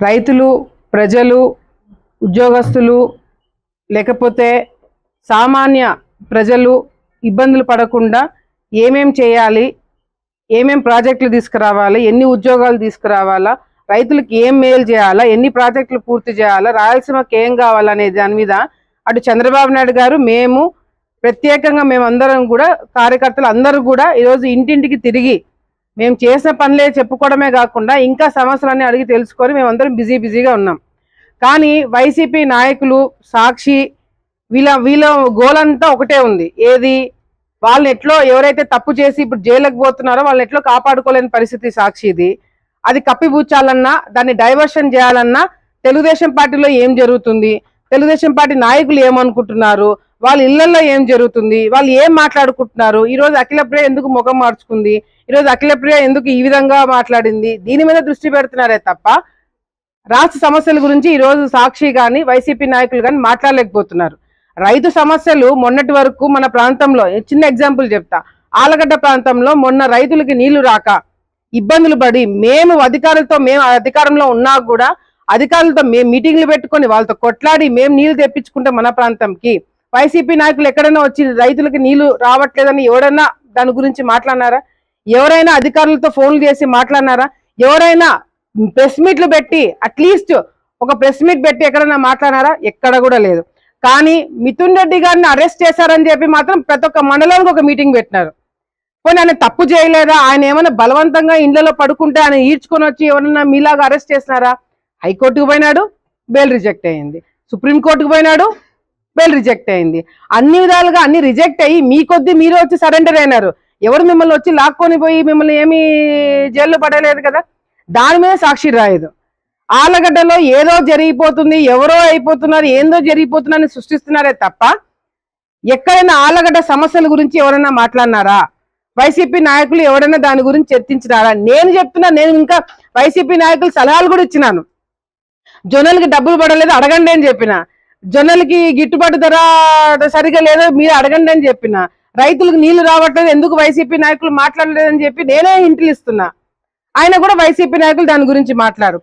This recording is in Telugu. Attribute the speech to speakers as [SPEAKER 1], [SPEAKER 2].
[SPEAKER 1] రైతులు, ప్రజలు, ఉద్యోగస్తులు లేకపోతే సామాన్య ప్రజలు ఇబ్బందులు పడకుండా ఏమేం చేయాలి, ఏమేం ప్రాజెక్టులు తీసుకురావాలి, ఎన్ని ఉద్యోగాలు తీసుకురావాలా, రైతులకు ఏం మేలు చేయాలా, ఎన్ని ప్రాజెక్టులు పూర్తి చేయాలా, రాయలసీమకి ఏం కావాలనే దాని మీద అటు చంద్రబాబు నాయుడు గారు మేము ప్రత్యేకంగా మేమందరం కూడా కార్యకర్తలు అందరూ కూడా ఈరోజు ఇంటింటికి తిరిగి మేము చేసిన పనులే చెప్పుకోవడమే కాకుండా ఇంకా సమస్యలన్నీ అడిగి తెలుసుకొని మేమందరం బిజీగా ఉన్నాం. కానీ వైసీపీ నాయకులు, సాక్షి వీళ్ళ గోలంతా ఒకటే ఉంది. ఏది, వాళ్ళని ఎట్లో ఎవరైతే తప్పు చేసి ఇప్పుడు జైలుకు పోతున్నారో వాళ్ళని ఎట్లో కాపాడుకోలేని పరిస్థితి సాక్షిది. అది కప్పిపుచ్చాలన్నా, దాన్ని డైవర్షన్ చేయాలన్నా తెలుగుదేశం పార్టీలో ఏం జరుగుతుంది, తెలుగుదేశం పార్టీ నాయకులు ఏమనుకుంటున్నారు, వాళ్ళ ఇళ్లలో ఏం జరుగుతుంది, వాళ్ళు ఏం మాట్లాడుకుంటున్నారు, ఈరోజు అఖిలప్రియ ఎందుకు ముఖం మార్చుకుంది, ఈరోజు అఖిలప్రియ ఎందుకు ఈ విధంగా మాట్లాడింది, దీని మీద దృష్టి పెడుతున్నారే తప్ప రాష్ట్ర సమస్యల గురించి ఈరోజు సాక్షి కానీ వైసీపీ నాయకులు కానీ మాట్లాడలేకపోతున్నారు. రైతు సమస్యలు మొన్నటి వరకు మన ప్రాంతంలో చిన్న ఎగ్జాంపుల్ చెప్తా. ఆలగడ్డ ప్రాంతంలో మొన్న రైతులకి నీళ్లు రాక ఇబ్బందులు పడి మేము అధికారంలో ఉన్నా కూడా అధికారులతో మేము మీటింగ్లు పెట్టుకొని వాళ్ళతో కొట్లాడి మేము నీళ్లు తెప్పించుకుంటే మన ప్రాంతంకి వైసీపీ నాయకులు ఎక్కడైనా వచ్చి రైతులకి నీళ్లు రావట్లేదని ఎవరైనా దాని గురించి మాట్లాడినారా? ఎవరైనా అధికారులతో ఫోన్లు చేసి మాట్లాడినారా? ఎవరైనా ప్రెస్ మీట్లు పెట్టి అట్లీస్ట్ ఒక ప్రెస్ మీట్ పెట్టి ఎక్కడైనా మాట్లాడినారా? ఎక్కడ కూడా లేదు. కానీ మిథున్ రెడ్డి గారిని అరెస్ట్ చేశారని చెప్పి మాత్రం ప్రతి ఒక్క మండలానికి ఒక మీటింగ్ పెట్టినారు. పోనీ ఆయన తప్పు చేయలేదా? ఆయన ఏమైనా బలవంతంగా ఇండ్లలో పడుకుంటే ఆయన ఈడ్చుకొని వచ్చి ఎవరన్నా మీలాగా అరెస్ట్ చేసినారా? హైకోర్టుకు పోయినాడు, బెయిల్ రిజెక్ట్ అయ్యింది. సుప్రీంకోర్టుకు పోయినాడు, బెయిల్ రిజెక్ట్ అయింది. అన్ని విధాలుగా అన్ని రిజెక్ట్ అయ్యి మీ కొద్దీ మీరు వచ్చి సరెండర్ అయినారు. ఎవరు మిమ్మల్ని వచ్చి లాక్కొని పోయి మిమ్మల్ని ఏమీ జైల్లో పడలేదు కదా. దాని మీద సాక్షి రాయదు. ఆలగడ్డలో ఏదో జరిగిపోతుంది, ఎవరో అయిపోతున్నారు, ఏందో జరిగిపోతున్నారని సృష్టిస్తున్నారే తప్ప ఎక్కడైనా ఆలగడ్డ సమస్యల గురించి ఎవరైనా మాట్లాడినారా? వైసీపీ నాయకులు ఎవరైనా దాని గురించి చర్చించినారా? నేను చెప్తున్నా, నేను ఇంకా వైసీపీ నాయకులు సలహాలు కూడా ఇచ్చినాను. జొన్నలకి డబ్బులు పడలేదు, అడగండి అని చెప్పిన. జొన్నలకి గిట్టుబాటు ధర సరిగా లేదు, మీరు అడగండి అని చెప్పిన. రైతులకు నీళ్లు రావట్లేదు, ఎందుకు వైసీపీ నాయకులు మాట్లాడలేదని చెప్పి నేనే ఇంటిలు ఇస్తున్నా. ఆయన కూడా వైసీపీ నాయకులు దాని గురించి మాట్లాడు.